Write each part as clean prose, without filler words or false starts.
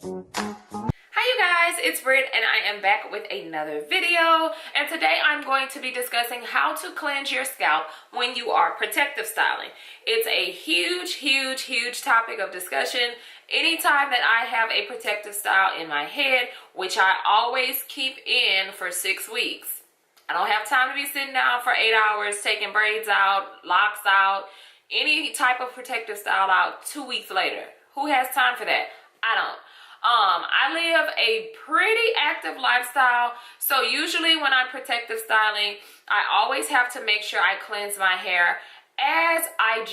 Hi you guys, it's Britt and I am back with another video, and today I'm going to be discussing how to cleanse your scalp when you are protective styling. It's a huge topic of discussion anytime that I have a protective style in my head, which I always keep in for 6 weeks. I don't have time to be sitting down for 8 hours taking braids out, locks out, any type of protective style out 2 weeks later. Who has time for that? I don't. I live a pretty active lifestyle, so usually when I'm protective styling, I always have to make sure I cleanse my hair as I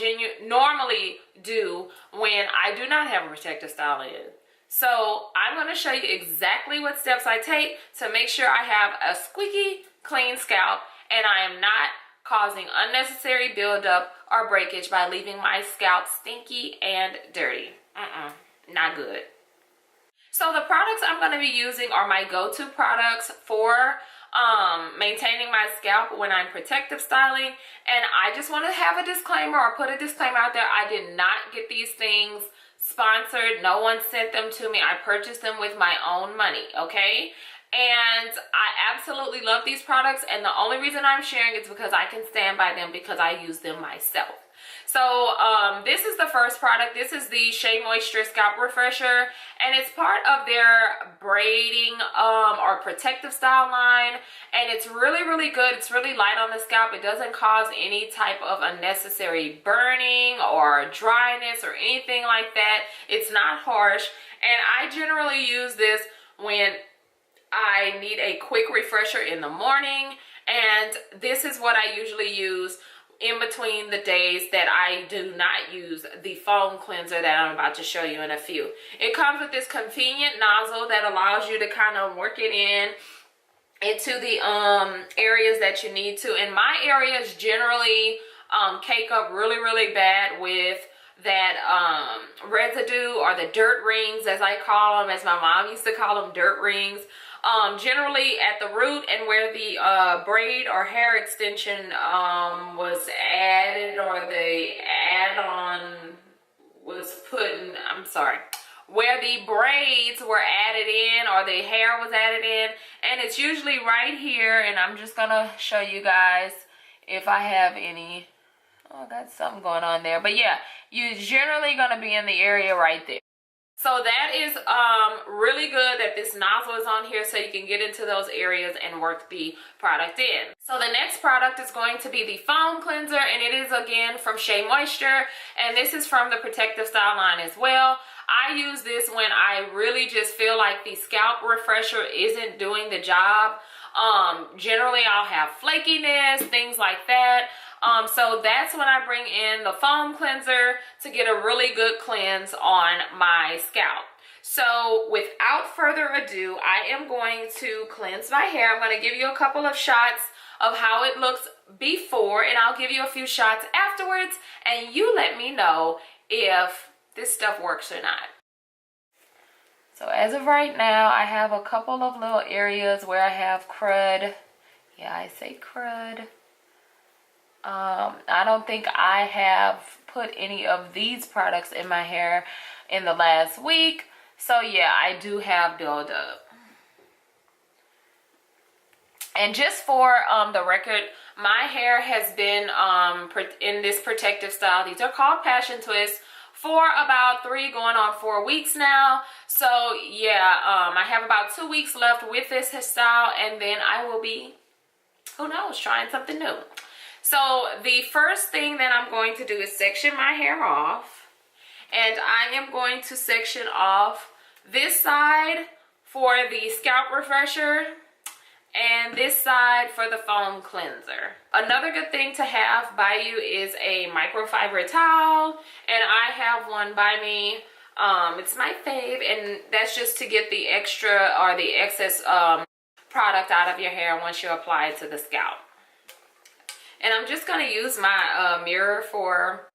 normally do when I do not have a protective style in. So I'm going to show you exactly what steps I take to make sure I have a squeaky clean scalp and I am not causing unnecessary buildup or breakage by leaving my scalp stinky and dirty. Not good. So the products I'm going to be using are my go-to products for maintaining my scalp when I'm protective styling. And I just want to have a disclaimer, or put a disclaimer out there. I did not get these things sponsored. No one sent them to me. I purchased them with my own money, okay? And I absolutely love these products, and the only reason I'm sharing is because I can stand by them because I use them myself. So this is the first product. This is the Shea Moisture Scalp Refresher, and it's part of their braiding or protective style line, and it's really good. It's really light on the scalp. It doesn't cause any type of unnecessary burning or dryness or anything like that. It's not harsh, and I generally use this when I need a quick refresher in the morning, and this is what I usually use in between the days that I do not use the foam cleanser that I'm about to show you in a few. It comes with this convenient nozzle that allows you to kind of work it into the areas that you need to. And my areas generally cake up really bad with that residue, or the dirt rings, as I call them, as my mom used to call them, dirt rings. Generally at the root and where the braid or hair extension was added, or the add-on was put in, where the braids were added in or the hair was added in, and it's usually right here. And I'm just gonna show you guys if I have any. Oh, got something going on there, but yeah, you're generally gonna be in the area right there. So that is really good that this nozzle is on here, so you can get into those areas and work the product in. So the next product is going to be the foam cleanser, and it is again from Shea Moisture, and this is from the protective style line as well. I use this when I really just feel like the scalp refresher isn't doing the job. Generally I'll have flakiness, things like that. So that's when I bring in the foam cleanser to get a really good cleanse on my scalp. So without further ado, I am going to cleanse my hair. I'm going to give you a couple of shots of how it looks before, and I'll give you a few shots afterwards, and you let me know if this stuff works or not. So as of right now, I have a couple of little areas where I have crud. Yeah, I say crud. I don't think I have put any of these products in my hair in the last week. So yeah, I do have buildup. And just for the record, my hair has been in this protective style. These are called passion twists, for about 3 going on 4 weeks now. So yeah, I have about 2 weeks left with this hairstyle, and then I will be, who knows, trying something new. So the first thing that I'm going to do is section my hair off, and I am going to section off this side for the scalp refresher and this side for the foam cleanser. Another good thing to have by you is a microfiber towel, and I have one by me. It's my fave, and that's just to get the extra or the excess product out of your hair once you apply it to the scalp. And I'm just going to use my mirror for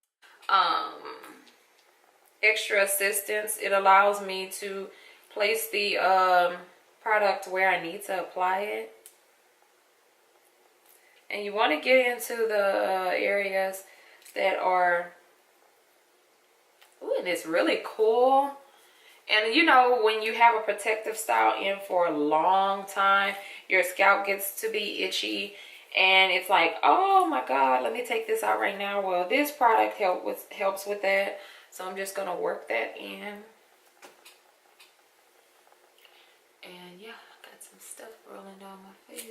extra assistance. It allows me to place the product where I need to apply it. And you want to get into the areas that are, ooh, and it's really cool. And you know, when you have a protective style in for a long time, your scalp gets to be itchy. And it's like, oh my God, let me take this out right now. Well, this product helps with that. So I'm just going to work that in. And yeah, I got some stuff rolling down my face.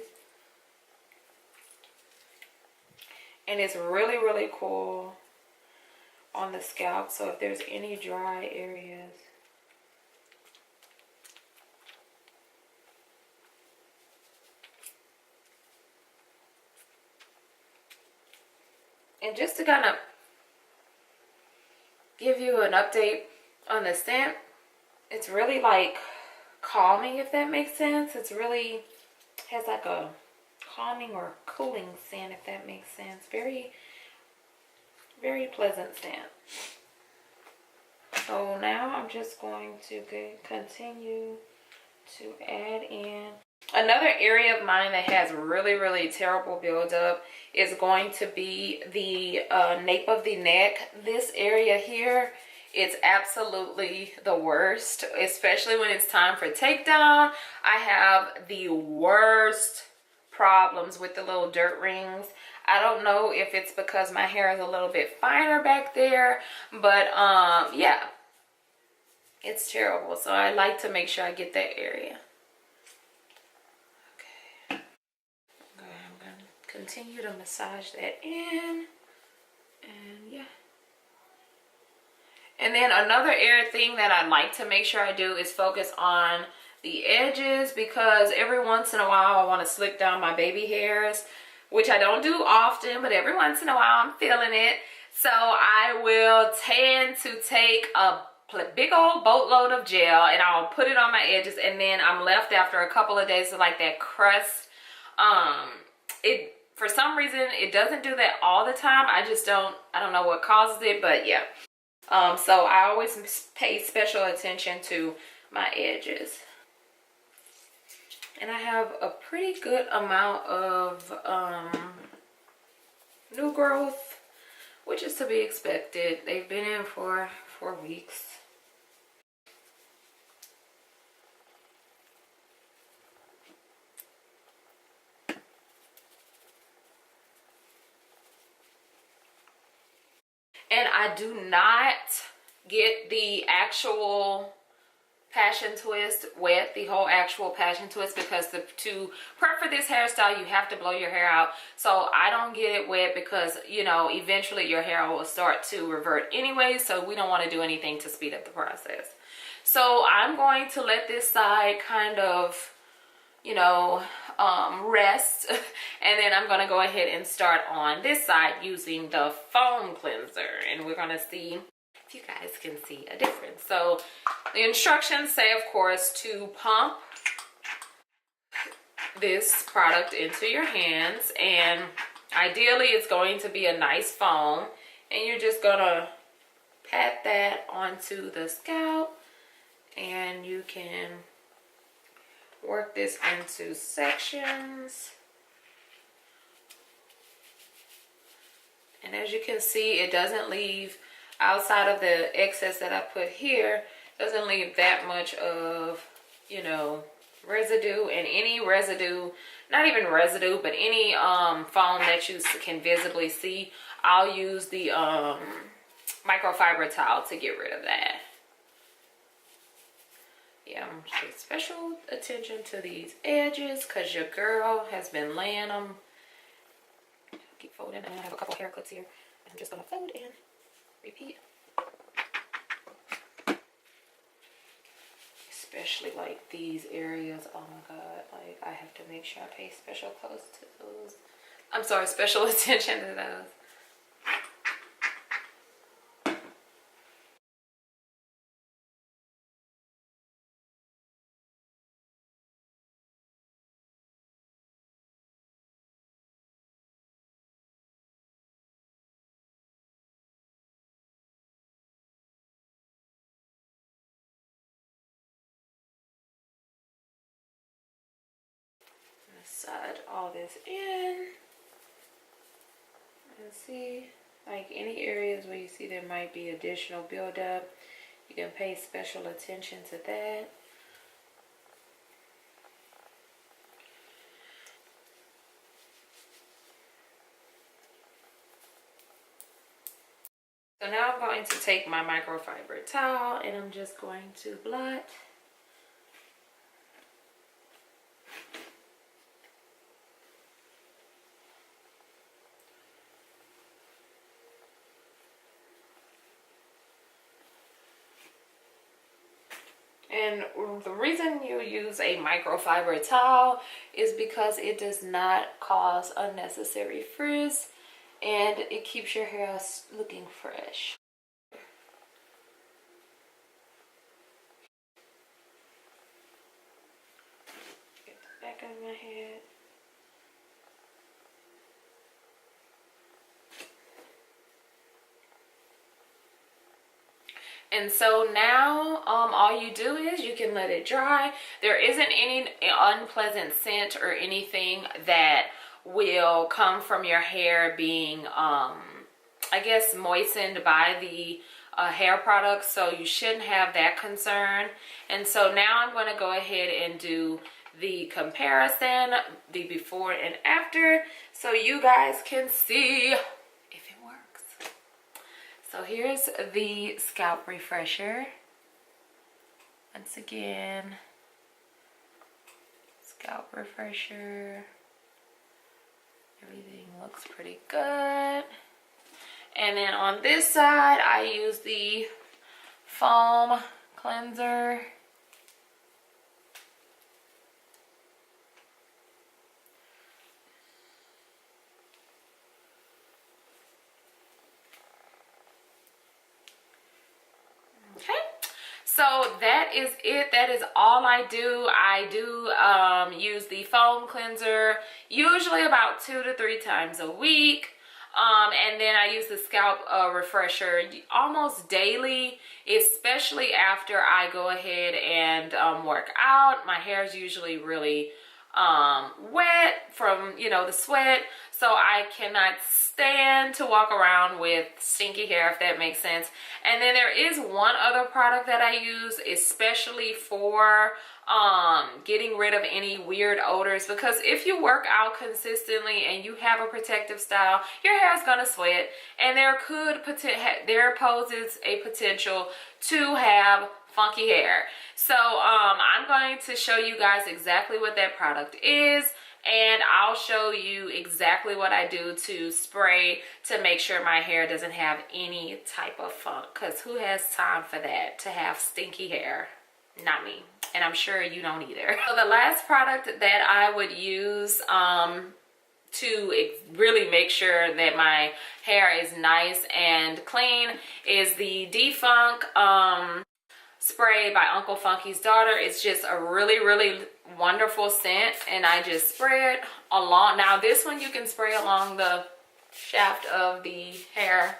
And it's really, really cool on the scalp. So if there's any dry areas, and just to kind of give you an update on the scent, it's really like calming, if that makes sense. It's really has like a calming or cooling scent, if that makes sense. Very, very pleasant scent. So now I'm just going to continue to add in. Another area of mine that has really, really terrible buildup is going to be the nape of the neck. This area here, it's absolutely the worst, especially when it's time for takedown. I have the worst problems with the little dirt rings. I don't know if it's because my hair is a little bit finer back there, but yeah, it's terrible. So I like to make sure I get that area. Continue to massage that in, and yeah. And then another thing that I like to make sure I do is focus on the edges, because every once in a while I want to slick down my baby hairs, which I don't do often, but every once in a while I'm feeling it. So I will tend to take a big old boatload of gel and I'll put it on my edges, and then I'm left after a couple of days with like that crust. For some reason, it doesn't do that all the time. I don't know what causes it, but yeah. So I always pay special attention to my edges. And I have a pretty good amount of new growth, which is to be expected. They've been in for 4 weeks. And I do not get the actual passion twist wet, the whole actual passion twist, because to prep for this hairstyle, you have to blow your hair out. So I don't get it wet because, you know, eventually your hair will start to revert anyway. So we don't want to do anything to speed up the process. So I'm going to let this side kind of, you know, rest, and then I'm going to go ahead and start on this side using the foam cleanser, and we're going to see if you guys can see a difference. So the instructions say, of course, to pump this product into your hands, and ideally it's going to be a nice foam, and you're just going to pat that onto the scalp, and you can work this into sections. And as you can see, it doesn't leave, outside of the excess that I put here, doesn't leave that much of, you know, residue. And any residue, not even residue, but any foam that you can visibly see, I'll use the microfiber towel to get rid of that. Yeah, pay special attention to these edges because your girl has been laying them. Keep folding, and I have a couple hair clips here. I'm just going to fold and repeat. Especially like these areas, oh my God, like I have to make sure I pay special close to those. I'm sorry, special attention to those. Massage all this in and see, like any areas where you see there might be additional buildup, you can pay special attention to that. So now I'm going to take my microfiber towel and I'm just going to blot. And the reason you use a microfiber towel is because it does not cause unnecessary frizz and it keeps your hair looking fresh. Get the back of my head. And so now all you do is you can let it dry. There isn't any unpleasant scent or anything that will come from your hair being I guess moistened by the hair products, so you shouldn't have that concern. And so now I'm going to go ahead and do the comparison, the before and after, so you guys can see if it works. So here's the scalp refresher. Once again, scalp refresher. Everything looks pretty good. And then on this side, I use the foam cleanser. Okay, so that is it. That is all I do. I do use the foam cleanser usually about 2 to 3 times a week. And then I use the scalp refresher almost daily, especially after I go ahead and work out. My hair is usually really wet from, you know, the sweat, so I cannot stand to walk around with stinky hair, if that makes sense. And then there is one other product that I use especially for getting rid of any weird odors, because if you work out consistently and you have a protective style, your hair is going to sweat, and there poses a potential to have funky hair. So I'm going to show you guys exactly what that product is, and I'll show you exactly what I do to spray to make sure my hair doesn't have any type of funk, because who has time for that, to have stinky hair? Not me, and I'm sure you don't either. So the last product that I would use to really make sure that my hair is nice and clean is the Defunk spray by Uncle Funky's Daughter. It's just a really wonderful scent, and I just spray it along. Now this one you can spray along the shaft of the hair,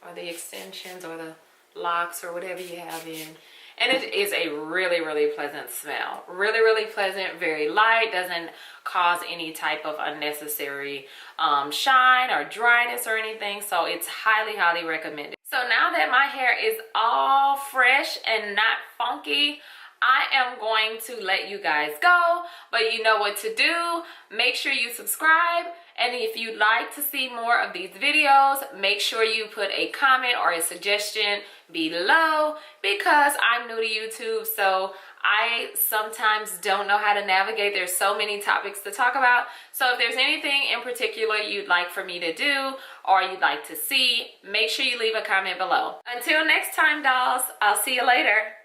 or the extensions, or the locks, or whatever you have in. And it is a really pleasant smell. Really pleasant, very light, doesn't cause any type of unnecessary shine or dryness or anything. So it's highly recommended. So now that my hair is all fresh and not funky, I am going to let you guys go, but you know what to do. Make sure you subscribe, and if you'd like to see more of these videos, make sure you put a comment or a suggestion below, because I'm new to YouTube, so I sometimes don't know how to navigate. There's so many topics to talk about. So if there's anything in particular you'd like for me to do or you'd like to see, make sure you leave a comment below. Until next time, dolls, I'll see you later.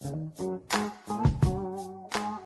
Mm-hmm.